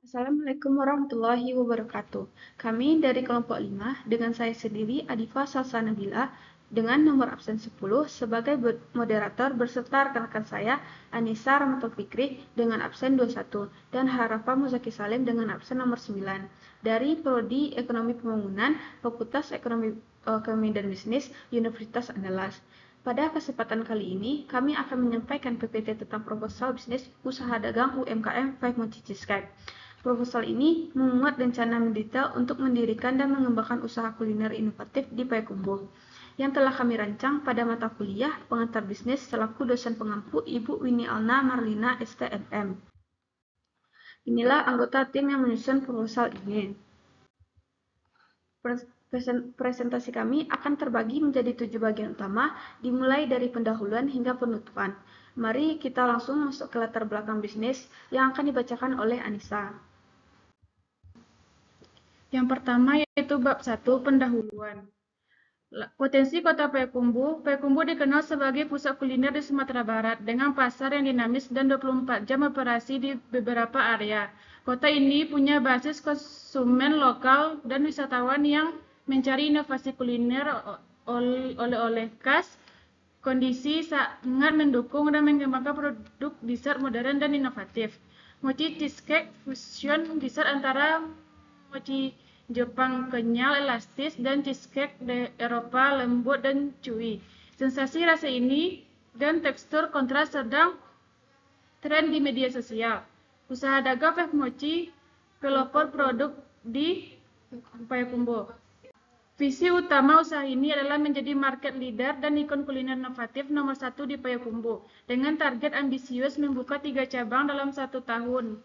Assalamualaikum warahmatullahi wabarakatuh. Kami dari kelompok 5 dengan saya sendiri Adifa Salsanabila dengan nomor absen 10 sebagai moderator berserta rekan-rekan saya Anissa Rahmatul Fikri dengan absen 21 dan Harafa Muzaki Salim dengan absen nomor 9 dari Prodi Ekonomi Pembangunan Fakultas Ekonomi dan Bisnis Universitas Andalas. Pada kesempatan kali ini, kami akan menyampaikan PPT tentang proposal bisnis usaha dagang UMKM 5 Mochi Cheesecake. Proposal ini memuat rencana mendetail untuk mendirikan dan mengembangkan usaha kuliner inovatif di Payakumbuh, yang telah kami rancang pada mata kuliah Pengantar Bisnis selaku dosen pengampu Ibu Winnie Alna Marlina STMM. Inilah anggota tim yang menyusun proposal ini. Presentasi kami akan terbagi menjadi 7 bagian utama, dimulai dari pendahuluan hingga penutupan. Mari kita langsung masuk ke latar belakang bisnis yang akan dibacakan oleh Anissa. Yang pertama yaitu bab 1, pendahuluan. Potensi Kota Payakumbuh. Payakumbuh dikenal sebagai pusat kuliner di Sumatera Barat dengan pasar yang dinamis dan 24 jam operasi di beberapa area. Kota ini punya basis konsumen lokal dan wisatawan yang mencari inovasi kuliner oleh-oleh khas. Kondisi sangat mendukung dan mengembangkan produk dessert modern dan inovatif. Mochi cheesecake fusion dessert antara mochi Jepang kenyal, elastis, dan cheesecake Eropa lembut dan chewy. Sensasi rasa ini dan tekstur kontras sedang tren di media sosial. Usaha dagang Fef Mochi pelopor produk di Payakumbuh. Visi utama usaha ini adalah menjadi market leader dan ikon kuliner inovatif nomor 1 di Payakumbuh, dengan target ambisius membuka 3 cabang dalam 1 tahun.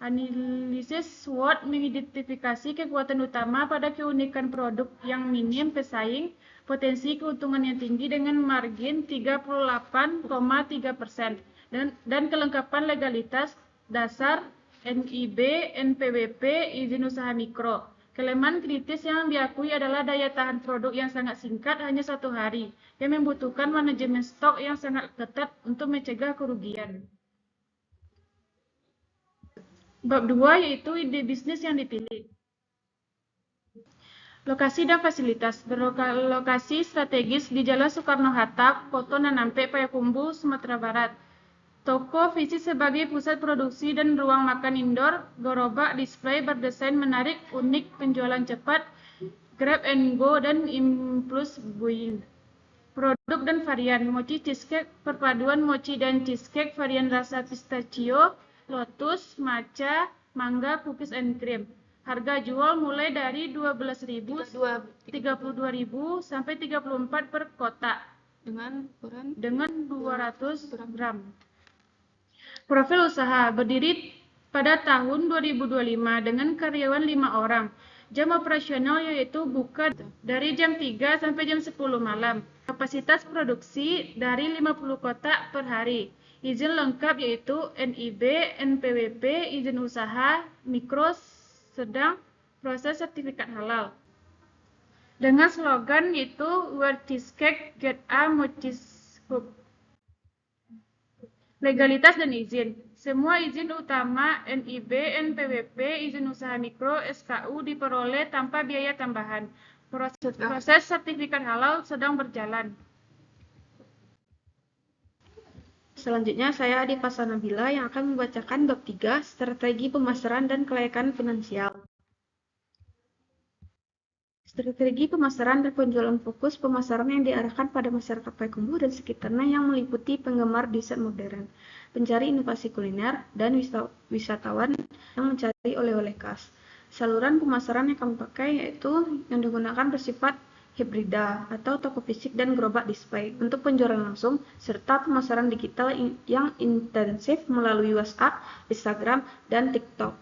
Analisis SWOT mengidentifikasi kekuatan utama pada keunikan produk yang minim pesaing, potensi keuntungan yang tinggi dengan margin 38,3%, dan kelengkapan legalitas dasar NIB, NPWP, izin usaha mikro. Kelemahan kritis yang diakui adalah daya tahan produk yang sangat singkat, hanya 1 hari, yang membutuhkan manajemen stok yang sangat ketat untuk mencegah kerugian. Bab 2 yaitu ide bisnis yang dipilih. Lokasi dan fasilitas. Berlokasi strategis di Jalan Soekarno-Hatta, Poto Nanampe, Payakumbuh, Sumatera Barat. Toko visi sebagai pusat produksi dan ruang makan indoor, gerobak display berdesain menarik, unik, penjualan cepat, grab and go, dan impulse buying. Produk dan varian. Mochi cheesecake, perpaduan mochi dan cheesecake, varian rasa pistachio, lotus, matcha, mangga, cookies and cream. Harga jual mulai dari 12.000, 32.000 sampai 34 per kotak dengan 200 gram. Profil usaha berdiri pada tahun 2025 dengan karyawan 5 orang. Jam operasional yaitu buka dari jam 3 sampai jam 10 malam. Kapasitas produksi dari 50 kotak per hari. Izin lengkap yaitu NIB, NPWP, izin usaha, mikro, sedang, proses sertifikat halal. Dengan slogan yaitu Where Cheesecake Get A Mochi Scoop. Legalitas dan izin. Semua izin utama NIB, NPWP, izin usaha mikro, SKU diperoleh tanpa biaya tambahan. Proses sertifikat halal sedang berjalan. Selanjutnya saya Adifa Salsanabila yang akan membacakan bab 3, strategi pemasaran dan kelayakan finansial. Strategi pemasaran dan penjualan. Fokus pemasaran yang diarahkan pada masyarakat Payakumbuh dan sekitarnya yang meliputi penggemar dessert modern, pencari inovasi kuliner, dan wisatawan yang mencari oleh-oleh khas. Saluran pemasaran yang kami pakai yaitu yang digunakan bersifat hibrida atau toko fisik dan gerobak display untuk penjualan langsung, serta pemasaran digital yang intensif melalui WhatsApp, Instagram, dan TikTok.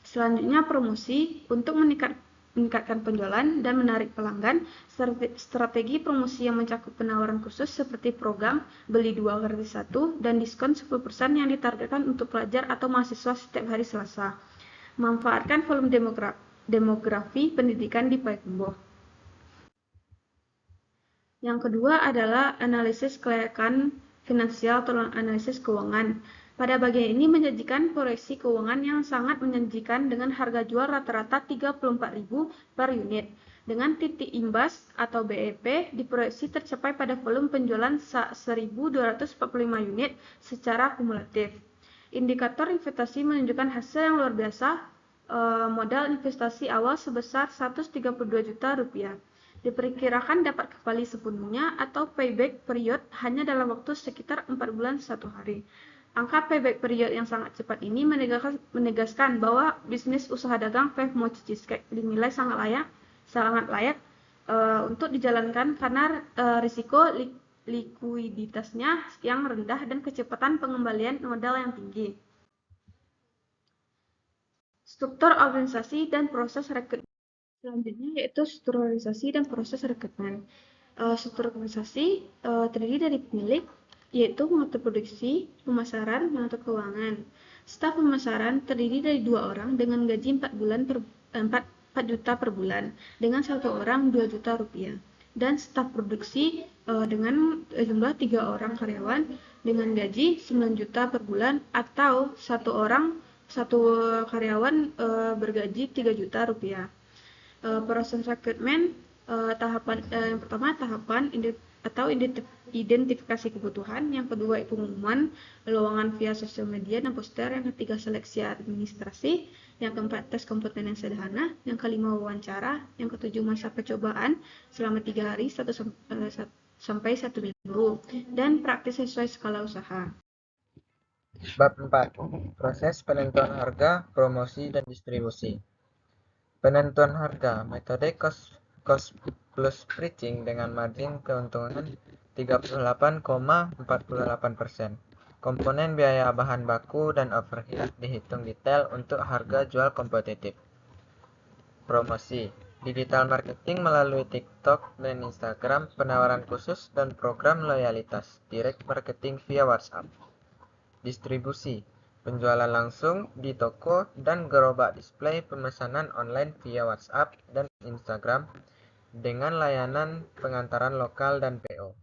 Selanjutnya promosi untuk meningkatkan penjualan dan menarik pelanggan. Strategi promosi yang mencakup penawaran khusus seperti program beli 2 gratis 1 dan diskon 10% yang ditargetkan untuk pelajar atau mahasiswa setiap hari Selasa. Manfaatkan volume demografi pendidikan di Payakumbuh. Yang kedua adalah analisis kelayakan finansial atau analisis keuangan. Pada bagian ini menjanjikan proyeksi keuangan yang sangat menjanjikan dengan harga jual rata-rata 34.000 per unit. Dengan titik imbas atau BEP diproyeksi tercapai pada volume penjualan 1.245 unit secara kumulatif. Indikator investasi menunjukkan hasil yang luar biasa, modal investasi awal sebesar 132 juta rupiah. Diperkirakan dapat kembali sepenuhnya atau payback period hanya dalam waktu sekitar 4 bulan 1 hari. Angka payback period yang sangat cepat ini menegaskan bahwa bisnis usaha dagang Femo Cheesecake dinilai sangat layak untuk dijalankan karena risiko likuiditasnya yang rendah dan kecepatan pengembalian modal yang tinggi. Struktur organisasi dan proses rekrutmen. Selanjutnya yaitu strukturalisasi dan proses rekrutmen. Struktur organisasi terdiri dari pemilik, yaitu mengatur produksi, pemasaran, mengatur keuangan. Staf pemasaran terdiri dari 2 orang dengan gaji 4 juta per bulan, dengan 1 orang 2 juta rupiah. Dan staf produksi dengan jumlah 3 orang karyawan dengan gaji 9 juta per bulan atau 1 karyawan bergaji 3 juta rupiah. Proses rekrutmen yang pertama tahapan identifikasi kebutuhan, yang kedua pengumuman lowongan via sosial media dan poster, yang ketiga seleksi administrasi, yang keempat tes kompeten yang sederhana, yang kelima wawancara, yang ketujuh masa percobaan selama 3 hari sampai 1 minggu, dan praktis sesuai skala usaha. Bab 4. Proses penentuan harga, promosi, dan distribusi. Penentuan harga, metode cost plus pricing dengan margin keuntungan 38,48%. Komponen biaya bahan baku dan overhead dihitung detail untuk harga jual kompetitif. Promosi, digital marketing melalui TikTok dan Instagram, penawaran khusus dan program loyalitas, direct marketing via WhatsApp. Distribusi, penjualan langsung di toko dan gerobak display, pemesanan online via WhatsApp dan Instagram dengan layanan pengantaran lokal dan PO.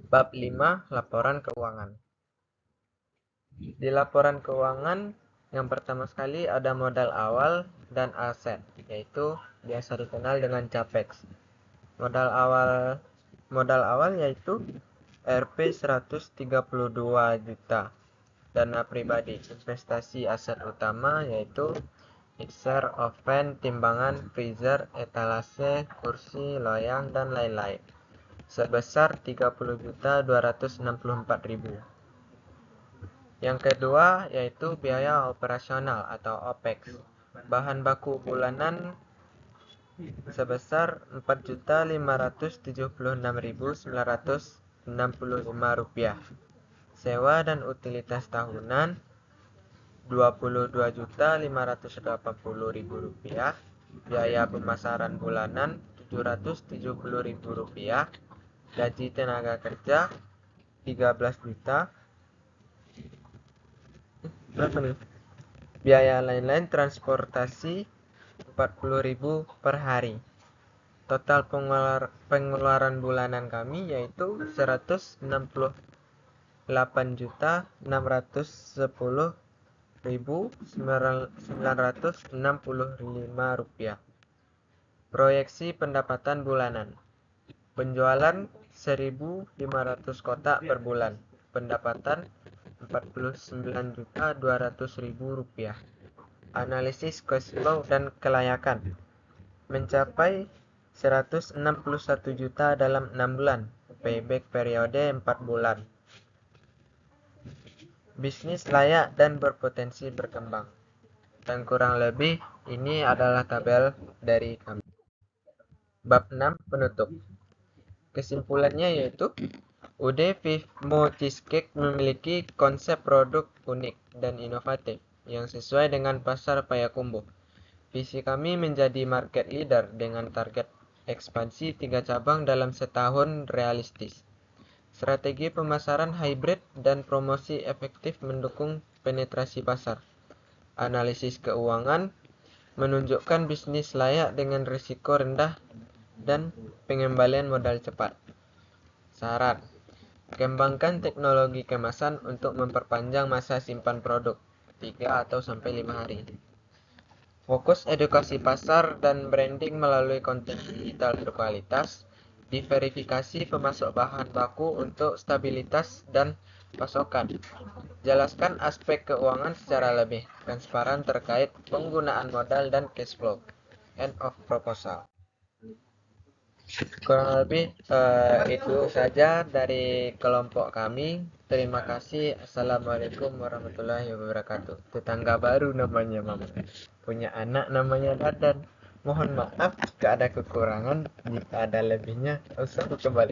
Bab 5. Laporan keuangan. Di laporan keuangan, yang pertama sekali ada modal awal dan aset, yaitu biasa dikenal dengan CAPEX. Modal awal yaitu Rp 132 juta. Dana pribadi, investasi aset utama yaitu mixer, oven, timbangan, freezer, etalase, kursi, loyang, dan lain-lain, sebesar 30.264.000. Yang kedua yaitu biaya operasional atau OPEX, bahan baku bulanan sebesar Rp4.576.965, sewa dan utilitas tahunan Rp22.580.000, biaya pemasaran bulanan Rp770.000, gaji tenaga kerja 13 juta. Biaya lain-lain transportasi 40.000 per hari. Total pengeluaran bulanan kami yaitu 168.610.965 rupiah. Proyeksi pendapatan bulanan. Penjualan 1.500 kotak per bulan. Pendapatan Rp49.200.000. Analisis cash flow dan kelayakan. Mencapai 161 juta dalam 6 bulan. Payback periode 4 bulan. Bisnis layak dan berpotensi berkembang. Dan kurang lebih ini adalah tabel dari kami. Bab 6. Penutup. Kesimpulannya yaitu UD Femo Cheesecake memiliki konsep produk unik dan inovatif yang sesuai dengan pasar Payakumbuh. Visi kami menjadi market leader dengan target ekspansi 3 cabang dalam setahun realistis. Strategi pemasaran hybrid dan promosi efektif mendukung penetrasi pasar. Analisis keuangan menunjukkan bisnis layak dengan risiko rendah dan pengembalian modal cepat. Syarat: Kembangkan teknologi kemasan untuk memperpanjang masa simpan produk 3 atau sampai 5 hari. Fokus edukasi pasar dan branding melalui konten digital berkualitas. Diverifikasi pemasok bahan baku untuk stabilitas dan pasokan. Jelaskan aspek keuangan secara lebih transparan terkait penggunaan modal dan cash flow. End of proposal. Kurang lebih itu saja dari kelompok kami. Terima kasih. Assalamualaikum warahmatullahi wabarakatuh. Tetangga baru namanya Mama. Punya anak namanya Dadan. Mohon maaf jika ada kekurangan, jika ada lebihnya, usah kembali.